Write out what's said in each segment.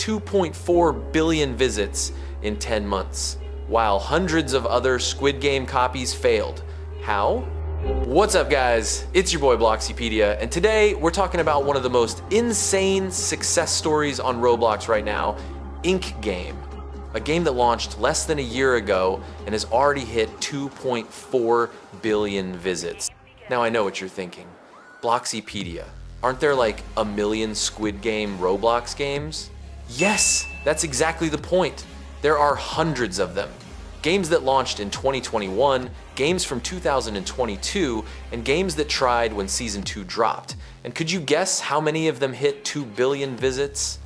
2.4 billion visits in 10 months, while hundreds of other Squid Game copies failed. How? What's up, guys? It's your boy BloxxyPedia, and today we're talking about one of the most insane success stories on Roblox right now, InkGame, a game that launched less than a year ago and has already hit 2.4 billion visits. Now I know what you're thinking. BloxxyPedia, aren't there like a million Squid Game Roblox games? Yes, that's exactly the point. There are hundreds of them. Games that launched in 2021, games from 2022, and games that tried when Season 2 dropped. And could you guess how many of them hit 2 billion visits?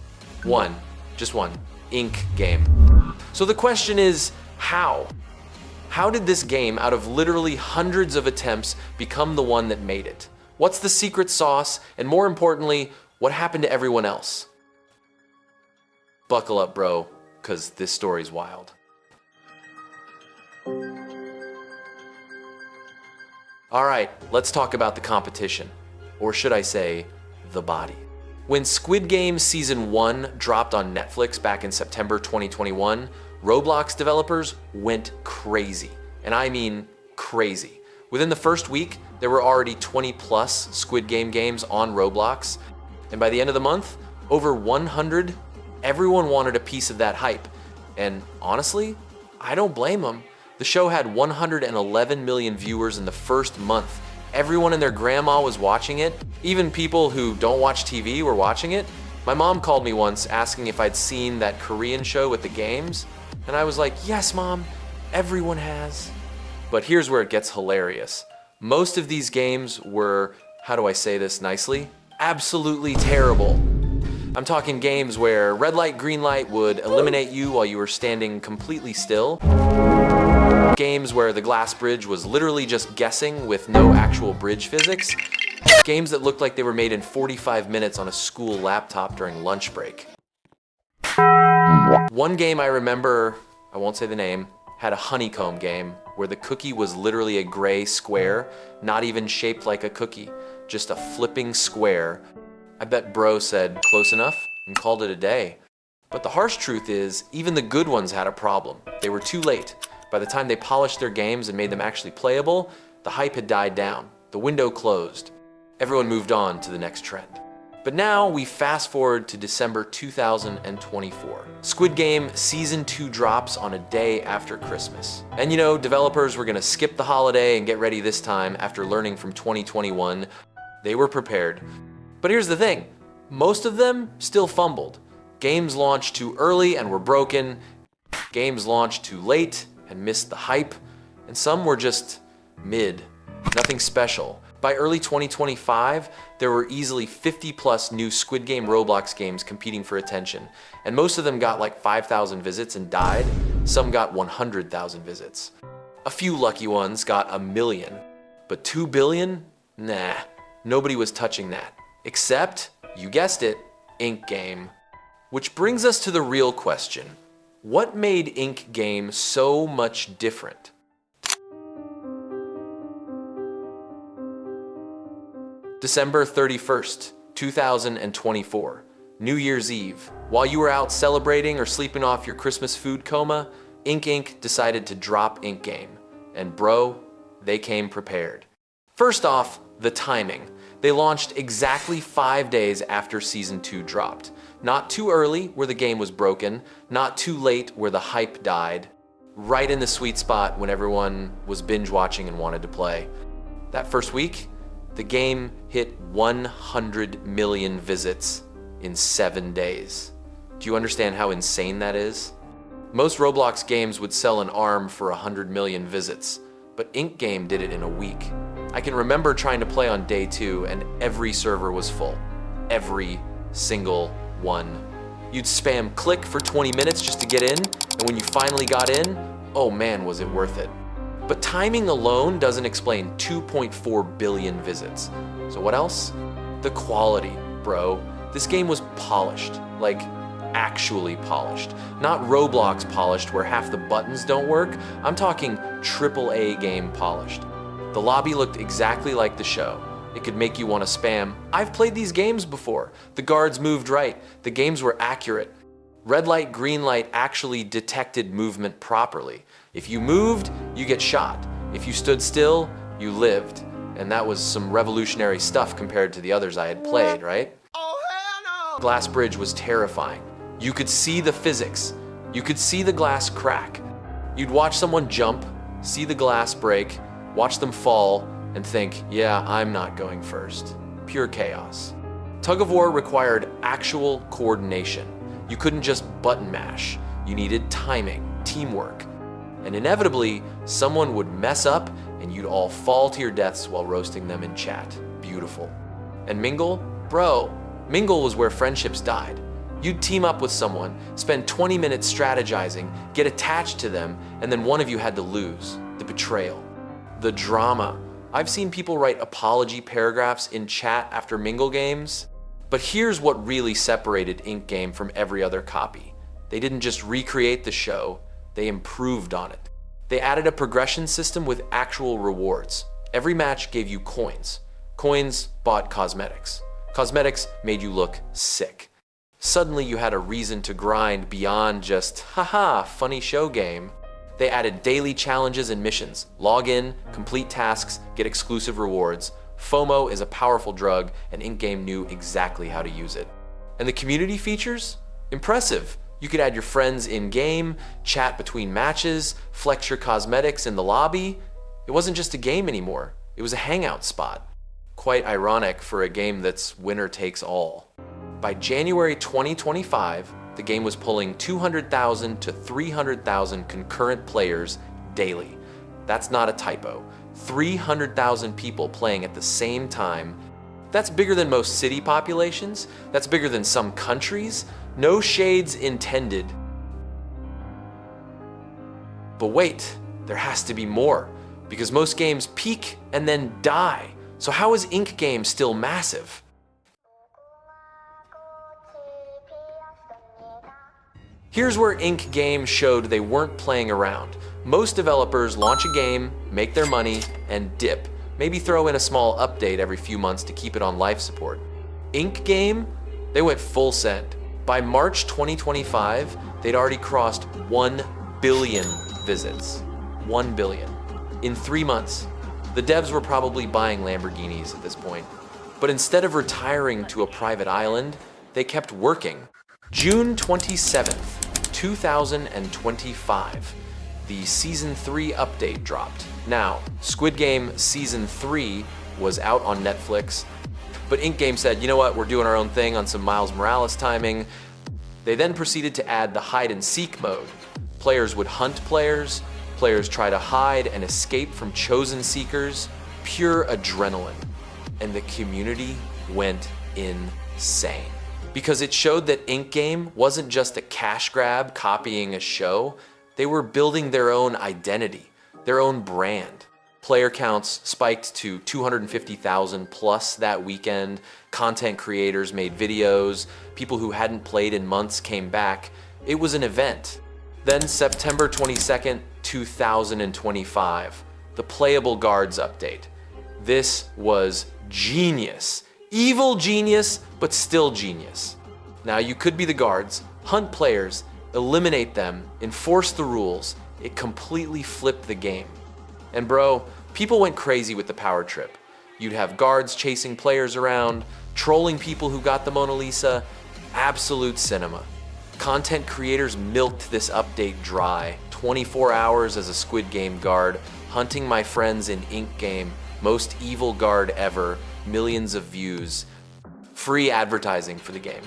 One, just one, InkGame. So the question is, how? How did this game, out of literally hundreds of attempts, become the one that made it? What's the secret sauce? And more importantly, what happened to everyone else? Buckle up, bro, because this story's wild. All right, let's talk about the competition, or should I say, the body. When Squid Game Season 1 dropped on Netflix back in September 2021, Roblox developers went crazy, and I mean crazy. Within the first week, there were already 20 plus Squid Game games on Roblox, and by the end of the month, over 100, everyone wanted a piece of that hype. And honestly, I don't blame them. The show had 111 million viewers in the first month. Everyone and their grandma was watching it. Even people who don't watch TV were watching it. My mom called me once asking if I'd seen that Korean show with the games. And I was like, yes, Mom, everyone has. But here's where it gets hilarious. Most of these games were, how do I say this nicely? Absolutely terrible. I'm talking games where red light, green light would eliminate you while you were standing completely still. Games where the glass bridge was literally just guessing with no actual bridge physics. Games that looked like they were made in 45 minutes on a school laptop during lunch break. One game I remember, I won't say the name, had a honeycomb game where the cookie was literally a gray square, not even shaped like a cookie, just a flipping square. I bet bro said close enough and called it a day. But the harsh truth is, even the good ones had a problem. They were too late. By the time they polished their games and made them actually playable, the hype had died down, the window closed. Everyone moved on to the next trend. But now we fast forward to December 2024. Squid Game Season 2 drops on a day after Christmas. And you know, developers were gonna skip the holiday and get ready this time after learning from 2021. They were prepared. But here's the thing, most of them still fumbled. Games launched too early and were broken. Games launched too late and missed the hype, and some were just mid, nothing special. By early 2025, there were easily 50 plus new Squid Game Roblox games competing for attention, and most of them got like 5,000 visits and died. Some got 100,000 visits. A few lucky ones got 1 million, but 2 billion? Nah, nobody was touching that. Except, you guessed it, InkGame. Which brings us to the real question. What made InkGame so much different? December 31st, 2024, New Year's Eve. While you were out celebrating or sleeping off your Christmas food coma, InkInc decided to drop InkGame. And bro, they came prepared. First off, the timing. They launched exactly 5 days after Season 2 dropped. Not too early where the game was broken, not too late where the hype died. Right in the sweet spot when everyone was binge watching and wanted to play. That first week, the game hit 100 million visits in 7 days. Do you understand how insane that is? Most Roblox games would sell an ARM for 100 million visits, but InkGame did it in a week. I can remember trying to play on day 2 and every server was full. Every single one. You'd spam click for 20 minutes just to get in, and when you finally got in, oh man, was it worth it. But timing alone doesn't explain 2.4 billion visits. So what else? The quality, bro. This game was polished, like actually polished. Not Roblox polished where half the buttons don't work. I'm talking AAA game polished. The lobby looked exactly like the show. It could make you want to spam. I've played these games before. The guards moved right. The games were accurate. Red light, green light actually detected movement properly. If you moved, you get shot. If you stood still, you lived. And that was some revolutionary stuff compared to the others I had played, right? Oh, hell no! Glass Bridge was terrifying. You could see the physics. You could see the glass crack. You'd watch someone jump, see the glass break, watch them fall, and think, yeah, I'm not going first. Pure chaos. Tug of War required actual coordination. You couldn't just button mash. You needed timing, teamwork. And inevitably, someone would mess up and you'd all fall to your deaths while roasting them in chat. Beautiful. And Mingle? Bro, Mingle was where friendships died. You'd team up with someone, spend 20 minutes strategizing, get attached to them, and then one of you had to lose. The betrayal. The drama. I've seen people write apology paragraphs in chat after Mingle games. But here's what really separated InkGame from every other copy. They didn't just recreate the show, they improved on it. They added a progression system with actual rewards. Every match gave you coins. Coins bought cosmetics. Cosmetics made you look sick. Suddenly you had a reason to grind beyond just, haha, funny show game. They added daily challenges and missions. Log in, complete tasks, get exclusive rewards. FOMO is a powerful drug, and InkGame knew exactly how to use it. And the community features? Impressive. You could add your friends in-game, chat between matches, flex your cosmetics in the lobby. It wasn't just a game anymore. It was a hangout spot. Quite ironic for a game that's winner takes all. By January 2025, the game was pulling 200,000 to 300,000 concurrent players daily. That's not a typo. 300,000 people playing at the same time. That's bigger than most city populations. That's bigger than some countries. No shades intended. But wait, there has to be more, because most games peak and then die. So how is InkGame still massive? Here's where InkGame showed they weren't playing around. Most developers launch a game, make their money, and dip. Maybe throw in a small update every few months to keep it on life support. InkGame, they went full send. By March 2025, they'd already crossed 1 billion visits. 1 billion. In 3 months. The devs were probably buying Lamborghinis at this point. But instead of retiring to a private island, they kept working. June 27th, 2025, the Season 3 update dropped. Now, Squid Game Season 3 was out on Netflix, but InkGame said, you know what, we're doing our own thing on some Miles Morales timing. They then proceeded to add the hide and seek mode. Players would hunt players, players try to hide and escape from chosen seekers, pure adrenaline. And the community went insane. Because it showed that InkGame wasn't just a cash grab copying a show, they were building their own identity, their own brand. Player counts spiked to 250,000 plus that weekend. Content creators made videos. People who hadn't played in months came back. It was an event. Then September 22nd, 2025, the Playable Guards update. This was genius. Evil genius, but still genius. Now you could be the guards, hunt players, eliminate them, enforce the rules. It completely flipped the game. And bro, people went crazy with the power trip. You'd have guards chasing players around, trolling people who got the Mona Lisa. Absolute cinema. Content creators milked this update dry. 24 hours as a Squid Game guard, hunting my friends in InkGame, most evil guard ever, millions of views. Free advertising for the game.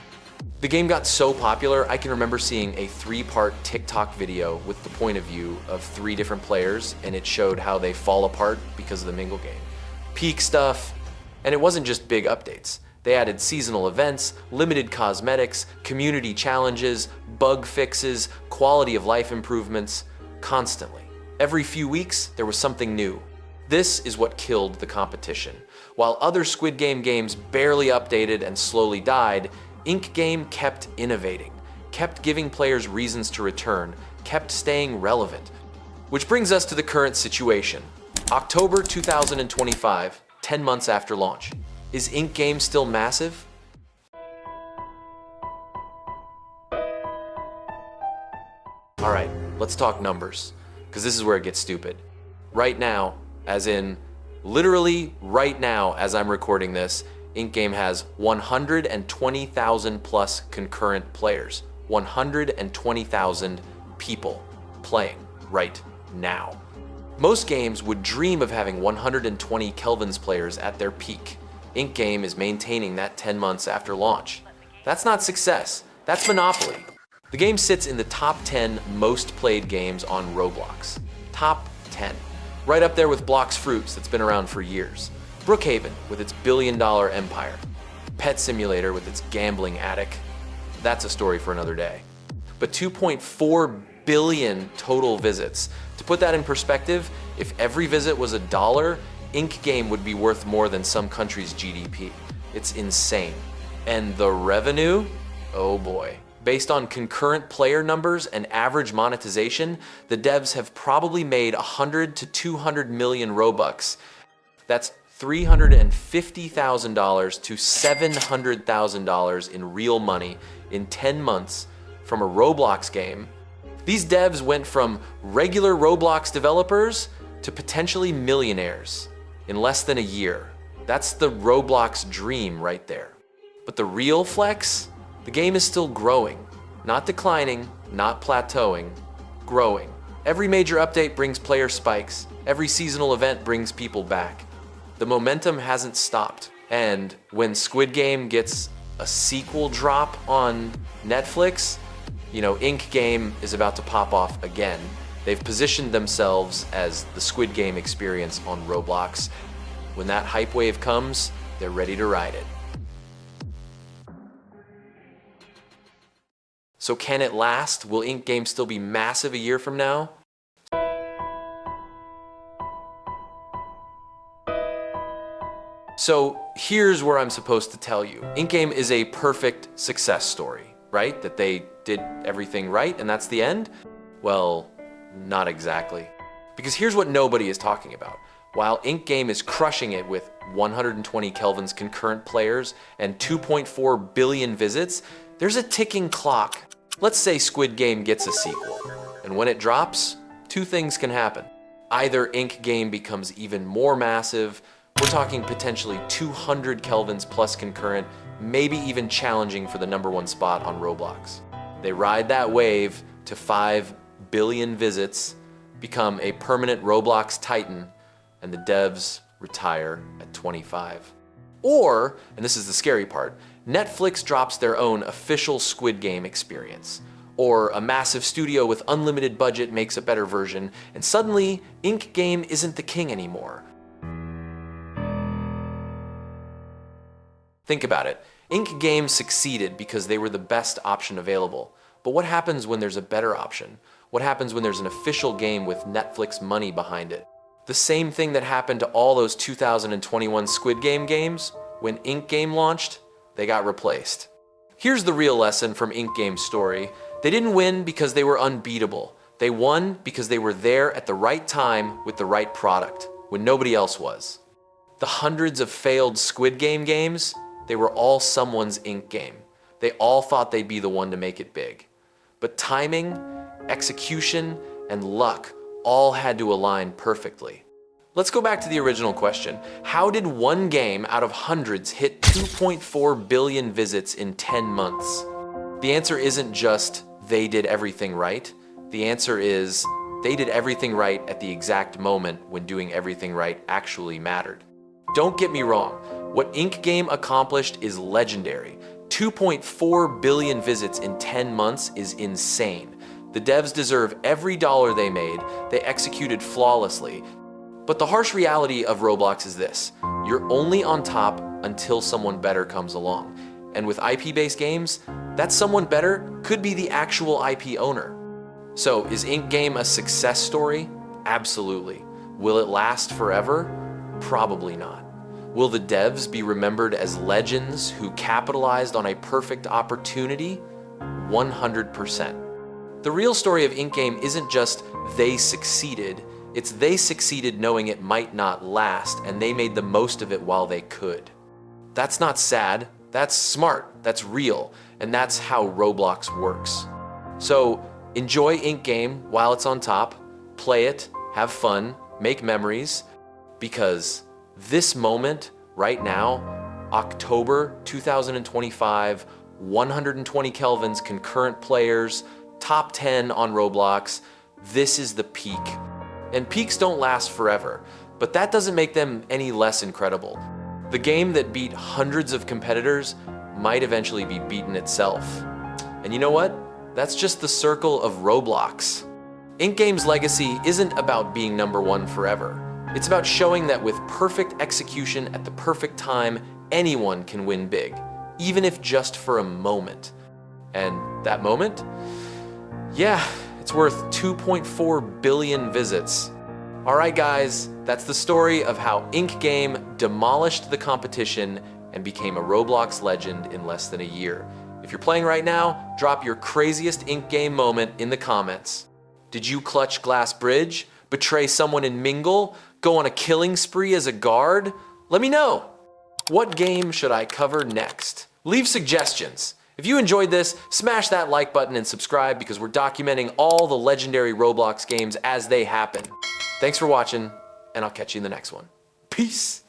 The game got so popular, I can remember seeing a 3-part TikTok video with the point of view of 3 different players, and it showed how they fall apart because of the Mingle game. Peak stuff, and it wasn't just big updates. They added seasonal events, limited cosmetics, community challenges, bug fixes, quality of life improvements, constantly. Every few weeks, there was something new. This is what killed the competition. While other Squid Game games barely updated and slowly died, InkGame kept innovating, kept giving players reasons to return, kept staying relevant. Which brings us to the current situation. October 2025, 10 months after launch. Is InkGame still massive? let's talk numbers, because this is where it gets stupid. Right now, as in literally right now as I'm recording this, InkGame has 120,000 plus concurrent players. 120,000 people playing right now. Most games would dream of having 120 Kelvin's players at their peak. InkGame is maintaining that 10 months after launch. That's not success, that's monopoly. The game sits in the top 10 most played games on Roblox. Top 10. Right up there with Blox Fruits that's been around for years. Brookhaven with its billion-dollar empire. Pet Simulator with its gambling attic. That's a story for another day. But 2.4 billion total visits. To put that in perspective, if every visit was $1, InkGame would be worth more than some country's GDP. It's insane. And the revenue? Oh boy. Based on concurrent player numbers and average monetization, the devs have probably made 100 to 200 million Robux. That's $350,000 to $700,000 in real money in 10 months from a Roblox game. These devs went from regular Roblox developers to potentially millionaires in less than a year. That's the Roblox dream right there. But the real flex? The game is still growing. Not declining, not plateauing, growing. Every major update brings player spikes. Every seasonal event brings people back. The momentum hasn't stopped. And when Squid Game gets a sequel drop on Netflix, InkGame is about to pop off again. They've positioned themselves as the Squid Game experience on Roblox. When that hype wave comes, they're ready to ride it. So can it last? Will InkGame still be massive a year from now? So here's where I'm supposed to tell you. InkGame is a perfect success story, right? That they did everything right and that's the end? Well, not exactly. Because here's what nobody is talking about. While InkGame is crushing it with 120 Kelvin's concurrent players and 2.4 billion visits, there's a ticking clock. Let's say Squid Game gets a sequel, and when it drops, two things can happen. Either InkGame becomes even more massive, we're talking potentially 200 Kelvins plus concurrent, maybe even challenging for the #1 spot on Roblox. They ride that wave to 5 billion visits, become a permanent Roblox titan, and the devs retire at 25. Or, and this is the scary part, Netflix drops their own official Squid Game experience. Or a massive studio with unlimited budget makes a better version, and suddenly, InkGame isn't the king anymore. Think about it. InkGame succeeded because they were the best option available. But what happens when there's a better option? What happens when there's an official game with Netflix money behind it? The same thing that happened to all those 2021 Squid Game games. When InkGame launched, they got replaced. Here's the real lesson from InkGame's story. They didn't win because they were unbeatable. They won because they were there at the right time with the right product, when nobody else was. The hundreds of failed Squid Game games, they were all someone's InkGame. They all thought they'd be the one to make it big. But timing, execution, and luck all had to align perfectly. Let's go back to the original question. How did one game out of hundreds hit 2.4 billion visits in 10 months? The answer isn't just they did everything right. The answer is they did everything right at the exact moment when doing everything right actually mattered. Don't get me wrong, what InkGame accomplished is legendary. 2.4 billion visits in 10 months is insane. The devs deserve every dollar they made. They executed flawlessly. But the harsh reality of Roblox is this. You're only on top until someone better comes along. And with IP-based games, that someone better could be the actual IP owner. So is InkGame a success story? Absolutely. Will it last forever? Probably not. Will the devs be remembered as legends who capitalized on a perfect opportunity? 100%. The real story of InkGame isn't just they succeeded, it's they succeeded knowing it might not last and they made the most of it while they could. That's not sad, that's smart, that's real, and that's how Roblox works. So Enjoy InkGame while it's on top, play it, have fun, make memories, because this moment right now, October 2025, 120 kelvins, concurrent players, top 10 on Roblox, this is the peak. And peaks don't last forever, but that doesn't make them any less incredible. The game that beat hundreds of competitors might eventually be beaten itself. And you know what? That's just the circle of Roblox. InkGame's legacy isn't about being #1 forever. It's about showing that with perfect execution at the perfect time, anyone can win big, even if just for a moment. And that moment? Yeah, it's worth 2.4 billion visits. All right, guys, that's the story of how InkGame demolished the competition and became a Roblox legend in less than a year. If you're playing right now, drop your craziest InkGame moment in the comments. Did you clutch Glass Bridge, betray someone in Mingle, go on a killing spree as a guard? Let me know. What game should I cover next? Leave suggestions. If you enjoyed this, smash that like button and subscribe because we're documenting all the legendary Roblox games as they happen. Thanks for watching, and I'll catch you in the next one. Peace.